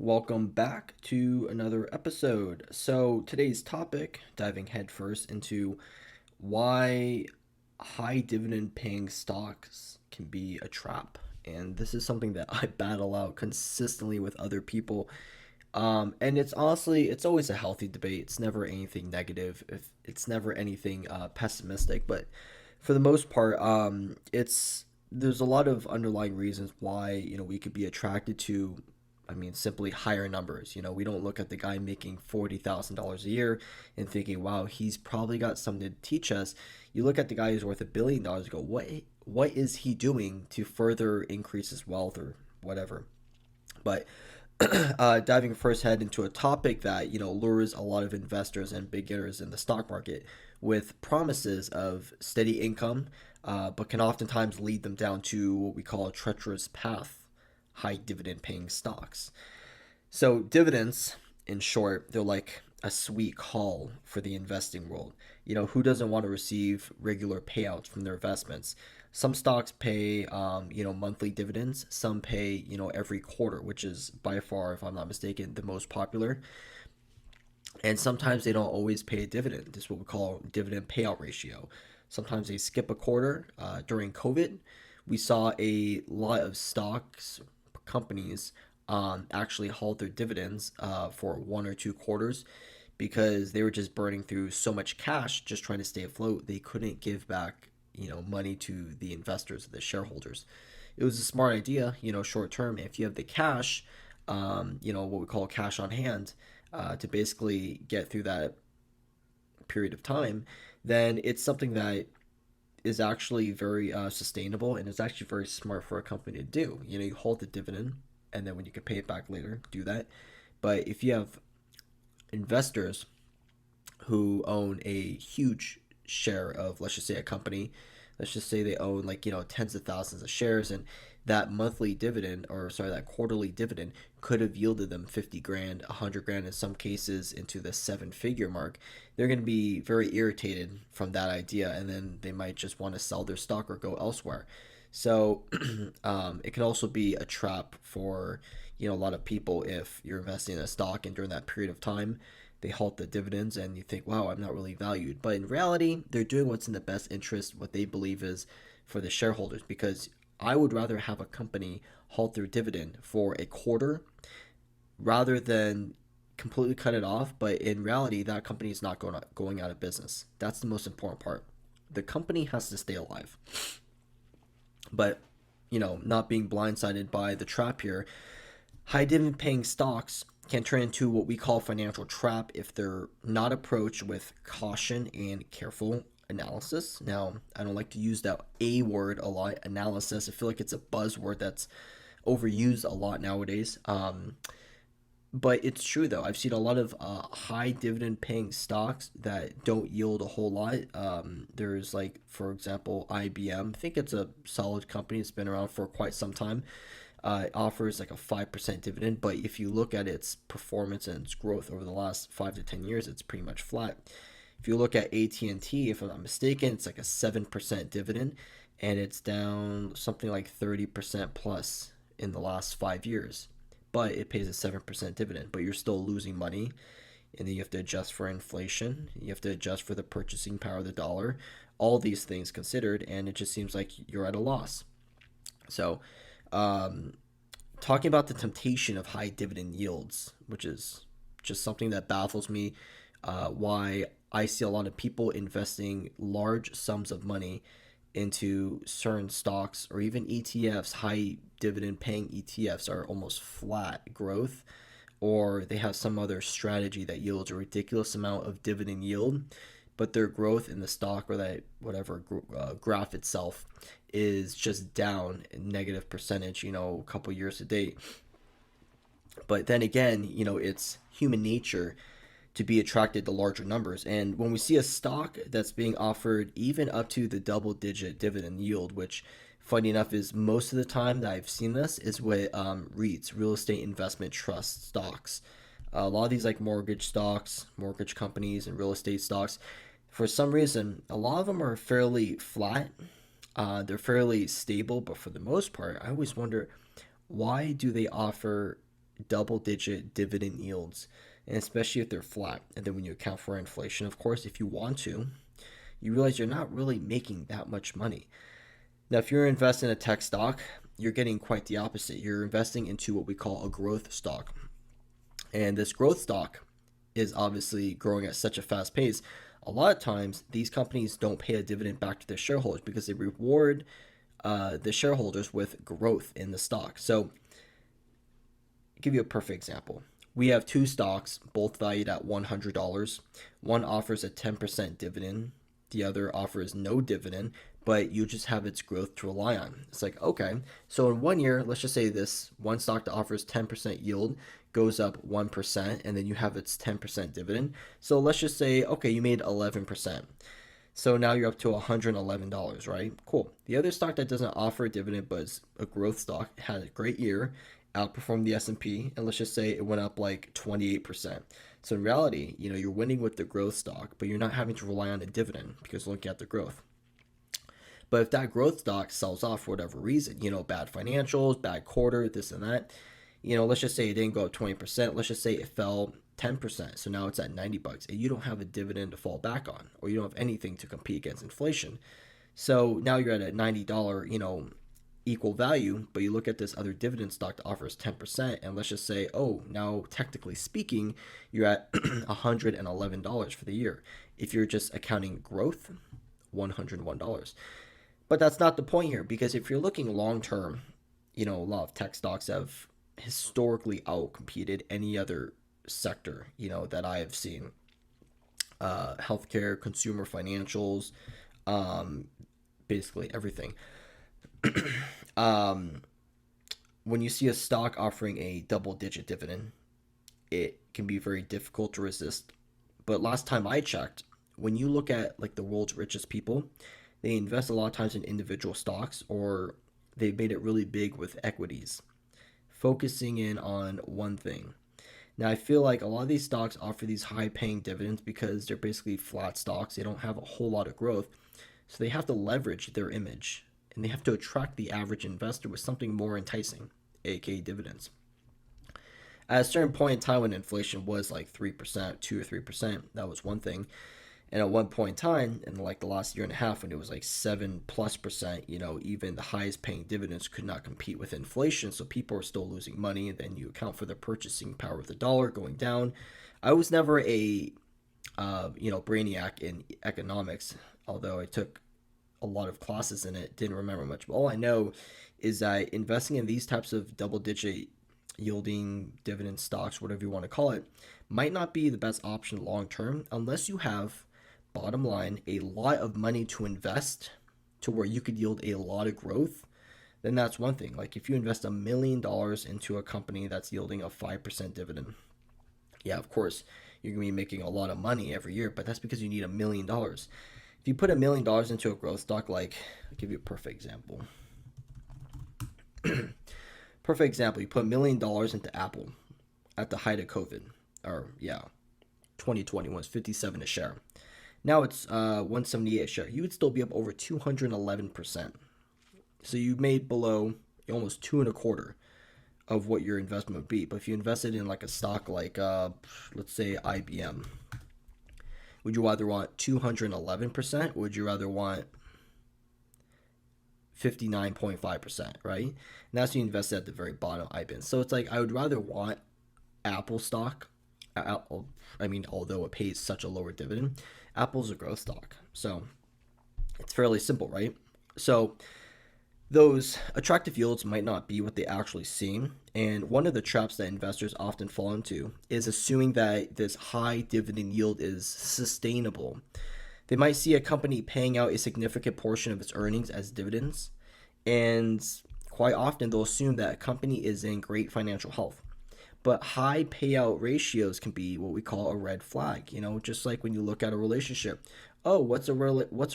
welcome back to another episode. So, today's topic, diving headfirst into why high dividend paying stocks can be a trap. And this is something that I battle out consistently with other people. And it's honestly, it's always a healthy debate. It's never anything negative. If it's never anything pessimistic. But for the most part, there's a lot of underlying reasons why we could be attracted to. I mean, simply higher numbers. We don't look at the guy making $40,000 a year and thinking, "Wow, he's probably got something to teach us." You look at the guy who's worth $1 billion and go, "What is he doing to further increase his wealth or whatever?" But diving first head into a topic that lures a lot of investors and beginners in the stock market with promises of steady income, but can oftentimes lead them down to what we call a treacherous path: high dividend paying stocks. So dividends, in short, they're like a sweet call for the investing world. Who doesn't want to receive regular payouts from their investments? Some stocks pay, monthly dividends. Some pay, every quarter, which is by far, if I'm not mistaken, the most popular. And sometimes they don't always pay a dividend. This is what we call dividend payout ratio. Sometimes they skip a quarter. During COVID, we saw a lot of stocks companies actually halt their dividends for 1 or 2 quarters because they were just burning through so much cash just trying to stay afloat. They couldn't give back money to the investors, the shareholders. It was a smart idea, short term. If you have the cash, what we call cash on hand, to basically get through that period of time, then it's something that is actually very sustainable, and it's actually very smart for a company to do. You hold the dividend, and then when you can pay it back later, do that. But if you have investors who own a huge share of, let's just say, a company, let's just say they own like tens of thousands of shares, and that monthly dividend, or sorry, that quarterly dividend could have yielded them 50 grand, 100 grand in some cases, into the seven-figure mark. They're going to be very irritated from that idea, and then they might just want to sell their stock or go elsewhere. So it can also be a trap for a lot of people if you're investing in a stock and during that period of time they halt the dividends and you think, "Wow, I'm not really valued." But in reality, they're doing what's in the best interest, what they believe is for the shareholders. Because I would rather have a company halt their dividend for a quarter rather than completely cut it off. But in reality, that company is not going out of business. That's the most important part. The company has to stay alive. But not being blindsided by the trap here, high dividend paying stocks can turn into what we call financial trap if they're not approached with caution and careful analysis. Now, I don't like to use that A word a lot, analysis. I feel like it's a buzzword that's overused a lot nowadays. But it's true though. I've seen a lot of high dividend paying stocks that don't yield a whole lot. There's like, for example, IBM. I think it's a solid company. It's been around for quite some time. It offers like a 5% dividend, but if you look at its performance and its growth over the last 5 to 10 years, it's pretty much flat. If you look at AT&T, if I'm not mistaken, it's like a 7% dividend, and it's down something like 30% plus in the last 5 years. But it pays a 7% dividend, but you're still losing money. And then you have to adjust for inflation. You have to adjust for the purchasing power of the dollar. All these things considered, and it just seems like you're at a loss. So, um, talking about the temptation of high dividend yields, which is just something that baffles me, why I see a lot of people investing large sums of money into certain stocks or even ETFs. High dividend paying ETFs are almost flat growth, or they have some other strategy that yields a ridiculous amount of dividend yield, but their growth in the stock or that whatever graph itself is just down negative percentage, a couple years to date. But then again, it's human nature to be attracted to larger numbers. And when we see a stock that's being offered even up to the double digit dividend yield, which funny enough is most of the time that I've seen this is with REITs, real estate investment trust stocks. A lot of these like mortgage stocks, mortgage companies, and real estate stocks, for some reason, a lot of them are fairly flat. They're fairly stable, but for the most part, I always wonder, why do they offer double-digit dividend yields, and especially if they're flat. And then when you account for inflation, of course, if you want to, you realize you're not really making that much money. Now, if you're investing in a tech stock, you're getting quite the opposite. You're investing into what we call a growth stock. And this growth stock is obviously growing at such a fast pace. A lot of times, these companies don't pay a dividend back to their shareholders because they reward the shareholders with growth in the stock. So, I'll give you a perfect example. We have two stocks, both valued at $100. One offers a 10% dividend, the other offers no dividend, but you just have its growth to rely on. It's like, okay, so in 1 year, let's just say this one stock that offers 10% yield goes up 1%, and then you have its 10% dividend. So let's just say, okay, you made 11%. So now you're up to $111, right? Cool. The other stock that doesn't offer a dividend but is a growth stock had a great year, outperformed the S&P, and let's just say it went up like 28%. So in reality, you're winning with the growth stock, but you're not having to rely on a dividend because look at the growth. But if that growth stock sells off for whatever reason, bad financials, bad quarter, this and that, let's just say it didn't go up 20%. Let's just say it fell 10%. So now it's at $90 and you don't have a dividend to fall back on, or you don't have anything to compete against inflation. So now you're at a $90, equal value, but you look at this other dividend stock that offers 10%, and let's just say, oh, now technically speaking, you're at $111 for the year. If you're just accounting growth, $101. But that's not the point here, because if you're looking long term, a lot of tech stocks have historically outcompeted any other sector, that I have seen. Healthcare, consumer financials, basically everything. When you see a stock offering a double-digit dividend, it can be very difficult to resist. But last time I checked, when you look at like the world's richest people, they invest a lot of times in individual stocks, or they've made it really big with equities, focusing in on one thing. Now, I feel like a lot of these stocks offer these high paying dividends because they're basically flat stocks. They don't have a whole lot of growth. So they have to leverage their image, and they have to attract the average investor with something more enticing, aka dividends. At a certain point in time when inflation was like 3%, 2 or 3%, that was one thing. And at one point in time, in like the last year and a half, when it was like 7+%, even the highest paying dividends could not compete with inflation. So people are still losing money. And then you account for the purchasing power of the dollar going down. I was never a, brainiac in economics, although I took a lot of classes in it, didn't remember much. But all I know is that investing in these types of double digit yielding dividend stocks, whatever you want to call it, might not be the best option long term unless you have, bottom line, a lot of money to invest to where you could yield a lot of growth. Then that's one thing. Like if you invest $1 million into a company that's yielding a 5% dividend, yeah, of course, you're going to be making a lot of money every year, but that's because you need $1 million. If you put $1 million into a growth stock, like, I'll give you a perfect example. Perfect example, you put $1 million into Apple at the height of COVID, or 2020 was 57 a share. Now it's 178 a share. You would still be up over 211%. So you made below almost 2.25 of what your investment would be. But if you invested in like a stock like, let's say IBM, would you rather want 211%? Or would you rather want 59.5%, right? And that's when you invested at the very bottom of IBM. So it's like I would rather want Apple stock. Although it pays such a lower dividend, Apple's a growth stock. So it's fairly simple, right? So those attractive yields might not be what they actually seem. And one of the traps that investors often fall into is assuming that this high dividend yield is sustainable. They might see a company paying out a significant portion of its earnings as dividends, and quite often they'll assume that a company is in great financial health. But high payout ratios can be what we call a red flag. Just like when you look at a relationship. Oh, what's a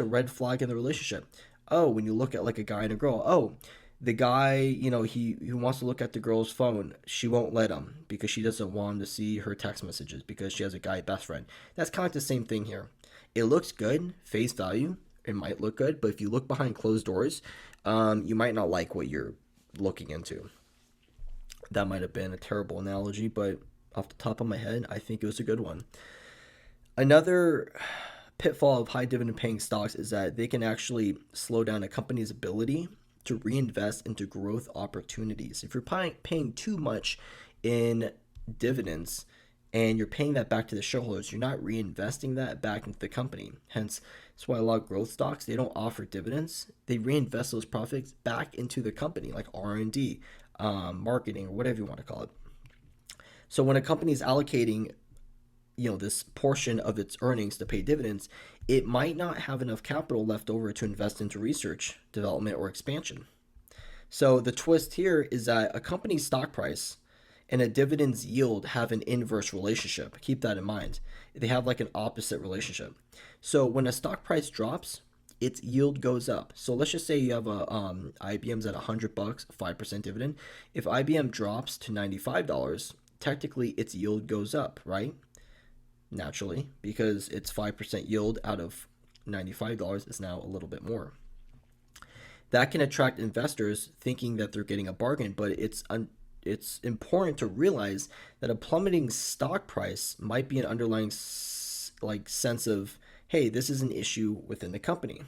red flag in the relationship? Oh, when you look at like a guy and a girl. Oh, the guy, he wants to look at the girl's phone. She won't let him because she doesn't want him to see her text messages because she has a guy best friend. That's kind of the same thing here. It looks good, face value. It might look good, but if you look behind closed doors, you might not like what you're looking into. That might have been a terrible analogy, but off the top of my head, I think it was a good one. Another pitfall of high dividend paying stocks is that they can actually slow down a company's ability to reinvest into growth opportunities. If you're paying too much in dividends and you're paying that back to the shareholders, you're not reinvesting that back into the company. Hence, that's why a lot of growth stocks, they don't offer dividends. They reinvest those profits back into the company, like R&D, marketing, or whatever you want to call it. So when a company is allocating this portion of its earnings to pay dividends, it might not have enough capital left over to invest into research, development, or expansion. So the twist here is that a company's stock price and a dividend's yield have an inverse relationship. Keep that in mind. They have like an opposite relationship. So when a stock price drops, its yield goes up. So let's just say you have a IBM's at $100, 5% dividend. If IBM drops to $95, technically its yield goes up, right? Naturally, because it's 5% yield out of $95 is now a little bit more. That can attract investors thinking that they're getting a bargain, but it's important to realize that a plummeting stock price might be an underlying sense of, hey, this is an issue within the company.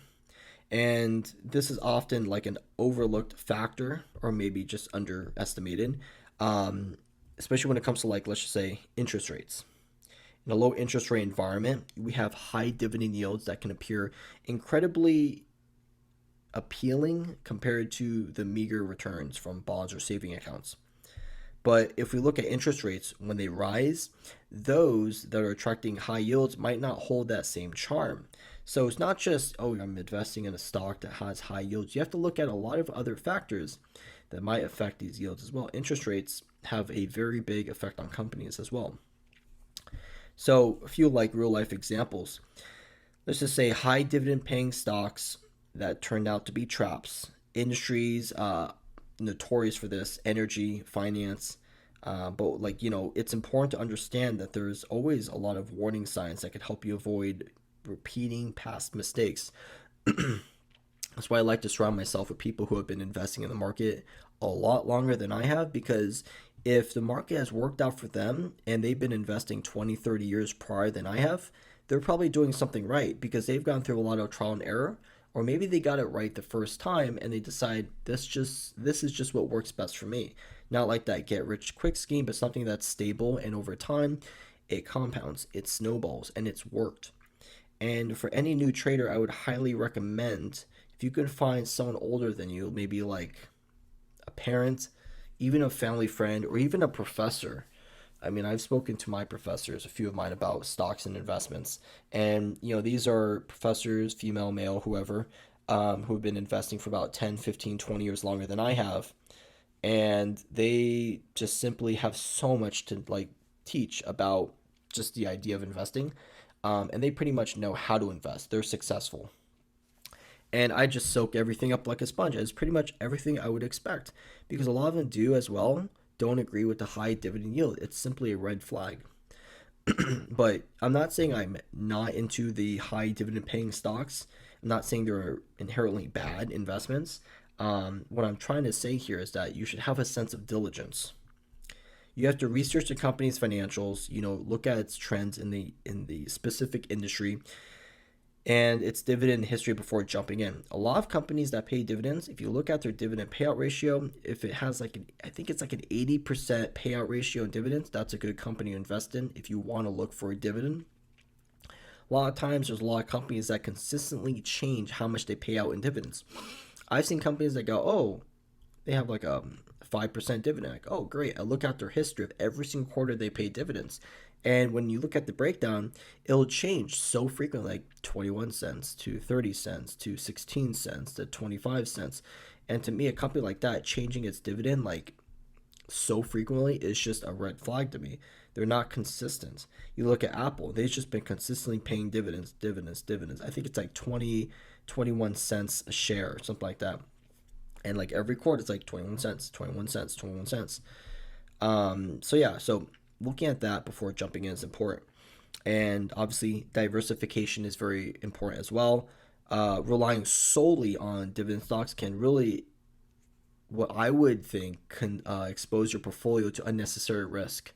And this is often like an overlooked factor or maybe just underestimated, especially when it comes to, like, let's just say interest rates. In a low interest rate environment, we have high dividend yields that can appear incredibly appealing compared to the meager returns from bonds or saving accounts. But if we look at interest rates, when they rise, those that are attracting high yields might not hold that same charm. So it's not just, oh, I'm investing in a stock that has high yields. You have to look at a lot of other factors that might affect these yields as well. Interest rates have a very big effect on companies as well. So a few like real life examples. Let's just say high dividend paying stocks that turned out to be traps. Industries notorious for this: energy, finance. But it's important to understand that there's always a lot of warning signs that could help you avoid repeating past mistakes. That's why I like to surround myself with people who have been investing in the market a lot longer than I have, because if the market has worked out for them and they've been investing 20, 30 years prior than I have, they're probably doing something right because they've gone through a lot of trial and error, or maybe they got it right the first time and they decide this is just what works best for me. Not like that get rich quick scheme, but something that's stable, and over time it compounds, it snowballs, and it's worked. And for any new trader, I would highly recommend, if you can find someone older than you, maybe like a parent, even a family friend, or even a professor. I mean, I've spoken to my professors, a few of mine, about stocks and investments. And, these are professors, female, male, whoever, who have been investing for about 10, 15, 20 years longer than I have. And they just simply have so much to like teach about just the idea of investing. And they pretty much know how to invest. They're successful. And I just soak everything up like a sponge. It's pretty much everything I would expect, because a lot of them do as well don't agree with the high dividend yield. It's simply a red flag. But I'm not saying I'm not into the high dividend paying stocks. I'm not saying they're inherently bad investments. What I'm trying to say here is that you should have a sense of diligence. You have to research the company's financials, look at its trends in the specific industry and its dividend history before jumping in. A lot of companies that pay dividends, if you look at their dividend payout ratio, if it has I think it's like an 80% payout ratio in dividends, that's a good company to invest in if you want to look for a dividend. A lot of times there's a lot of companies that consistently change how much they pay out in dividends. I've seen companies that go, oh, they have like a 5% dividend. Like, oh, great. I look at their history of every single quarter they pay dividends. And when you look at the breakdown, it'll change so frequently, like 21 cents to 30 cents to 16 cents to 25 cents. And to me, a company like that changing its dividend like so frequently is just a red flag to me. They're not consistent. You look at Apple, they've just been consistently paying dividends. I think it's like 21 cents a share or something like that. And like every quarter, it's like 21 cents, 21 cents, 21 cents. So looking at that before jumping in is important. And obviously, diversification is very important as well. Relying solely on dividend stocks can really what I would think can expose your portfolio to unnecessary risk,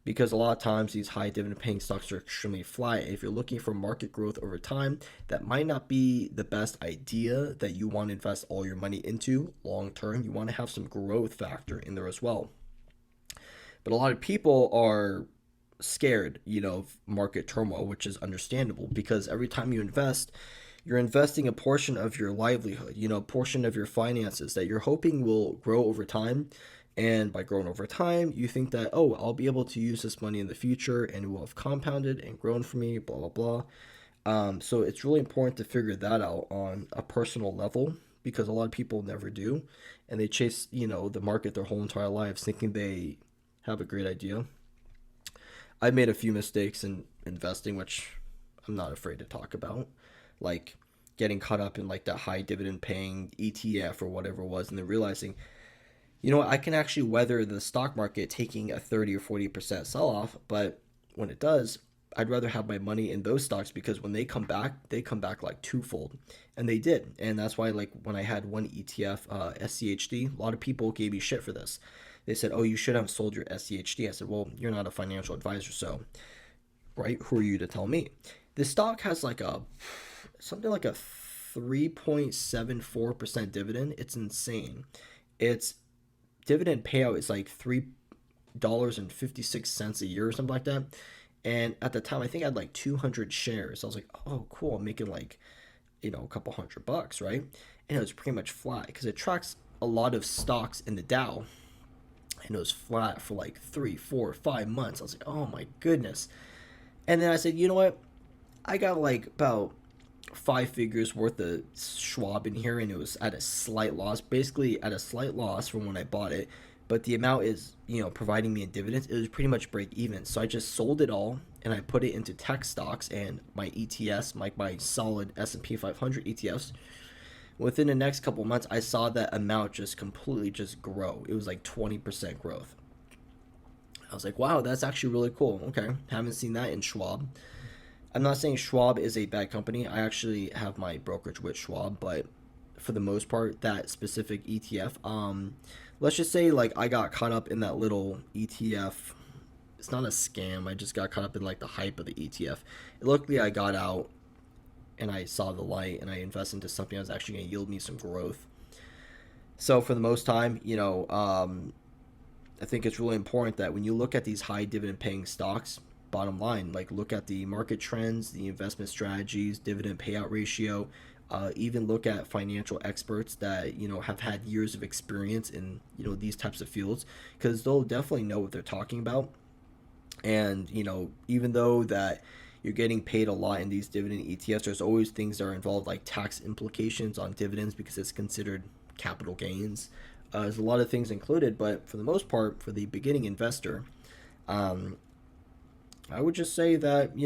because a lot of times these high dividend paying stocks are extremely flat. If you're looking for market growth over time, that might not be the best idea that you want to invest all your money into long term. You want to have some growth factor in there as well. But a lot of people are scared, of market turmoil, which is understandable because every time you invest, you're investing a portion of your livelihood, a portion of your finances that you're hoping will grow over time. And by growing over time, you think that, oh, I'll be able to use this money in the future and it will have compounded and grown for me, blah, blah, blah. So it's really important to figure that out on a personal level because a lot of people never do. And they chase, the market their whole entire lives thinking they have a great idea. I've made a few mistakes in investing, which I'm not afraid to talk about, like getting caught up in like that high dividend paying ETF or whatever it was, and then realizing, I can actually weather the stock market taking a 30 or 40% sell off, but when it does, I'd rather have my money in those stocks because when they come back like twofold. And they did. And that's why, like, when I had one ETF, SCHD, a lot of people gave me shit for this. They said, oh, you should have sold your SCHD. I said, well, you're not a financial advisor, so, right? Who are you to tell me? This stock has like something like a 3.74% dividend. It's insane. Its dividend payout is like $3.56 a year or something like that. And at the time, I think I had like 200 shares. I was like, oh, cool. I'm making like, a couple $100, right? And it was pretty much flat because it tracks a lot of stocks in the Dow. And it was flat for like 3, 4, 5 months. I was like, oh my goodness. And then I said, you know what? I got like about 5 figures worth of Schwab in here, and it was at a slight loss, basically at a slight loss from when I bought it. But the amount is, providing me in dividends. It was pretty much break even. So I just sold it all and I put it into tech stocks and my ETS, my solid S&P 500 ETFs. Within the next couple months, I saw that amount just completely just grow. It was like 20% growth. I was like, wow, that's actually really cool. Okay, haven't seen that in Schwab. I'm not saying Schwab is a bad company. I actually have my brokerage with Schwab, but for the most part, that specific ETF, let's just say like I got caught up in that little ETF. It's not a scam. I just got caught up in like the hype of the ETF. Luckily, I got out and I saw the light and I invested into something that was actually going to yield me some growth. So for the most time, I think it's really important that when you look at these high dividend paying stocks, bottom line, like look at the market trends, the investment strategies, dividend payout ratio, even look at financial experts that have had years of experience in these types of fields because they'll definitely know what they're talking about. And even though that you're getting paid a lot in these dividend ETFs, there's always things that are involved like tax implications on dividends because it's considered capital gains. There's a lot of things included, but for the most part, for the beginning investor, um, I would just say that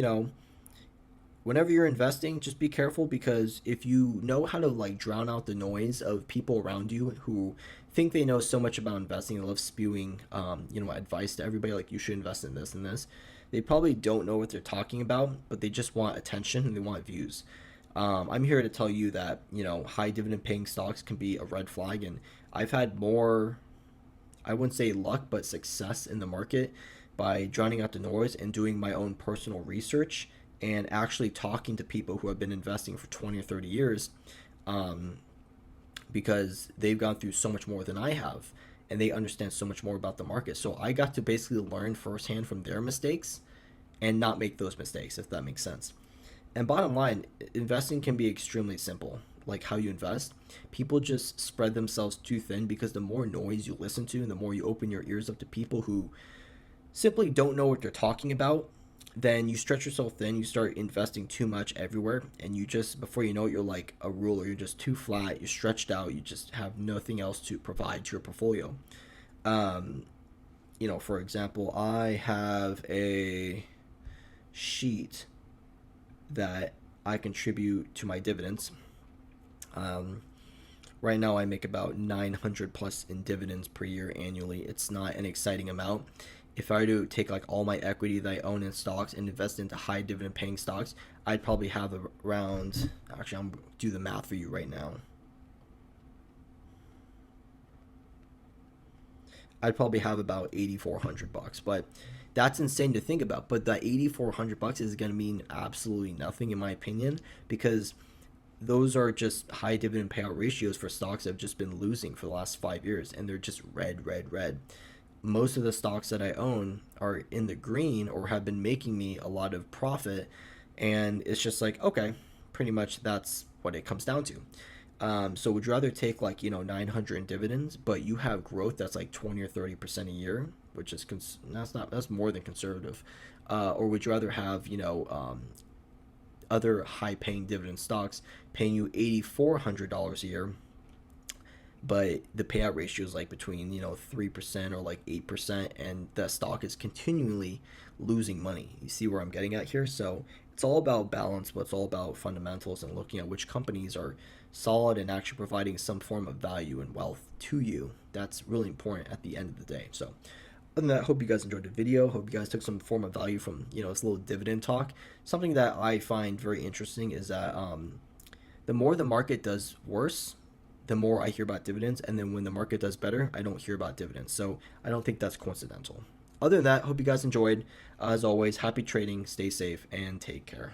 whenever you're investing, just be careful because if you know how to like drown out the noise of people around you who think they know so much about investing and love spewing, advice to everybody like you should invest in this and this, they probably don't know what they're talking about, but they just want attention and they want views. I'm here to tell you that high dividend paying stocks can be a red flag, and I've had more, I wouldn't say luck, but success in the market by drowning out the noise and doing my own personal research and actually talking to people who have been investing for 20 or 30 years, um, because they've gone through so much more than I have and they understand so much more about the market. So I got to basically learn firsthand from their mistakes and not make those mistakes, if that makes sense. And bottom line, investing can be extremely simple. Like how you invest, people just spread themselves too thin because the more noise you listen to and the more you open your ears up to people who simply don't know what they're talking about, then you stretch yourself thin, you start investing too much everywhere, and you just, before you know it, you're like a ruler. You're just too flat, you're stretched out, you just have nothing else to provide to your portfolio. Um, for example, I have a sheet that I contribute to my dividends. Um, right now, I make about 900 plus in dividends per year annually. It's not an exciting amount. If I were to take like all my equity that I own in stocks and invest into high dividend paying stocks, I'd probably have around, actually, I'm do the math for you right now. I'd probably have about 8,400 bucks. But that's insane to think about. But that 8,400 bucks is going to mean absolutely nothing in my opinion, because those are just high dividend payout ratios for stocks that have just been losing for the last 5 years, and they're just red, red, red. Most of the stocks that I own are in the green or have been making me a lot of profit, and it's just like, okay, pretty much that's what it comes down to. So would you rather take like 900 in dividends, but you have growth that's like 20 or 30% a year, which is that's more than conservative, or would you rather have other high paying dividend stocks paying you $8,400 a year, but the payout ratio is like between 3% or like 8%, and that stock is continually losing money. You see where I'm getting at here? So it's all about balance, but it's all about fundamentals and looking at which companies are solid and actually providing some form of value and wealth to you. That's really important at the end of the day. So other than that, hope you guys enjoyed the video. Hope you guys took some form of value from this little dividend talk. Something that I find very interesting is that the more the market does worse, the more I hear about dividends, and then when the market does better, I don't hear about dividends. So I don't think that's coincidental. Other than that, hope you guys enjoyed. As always, happy trading, stay safe, and take care.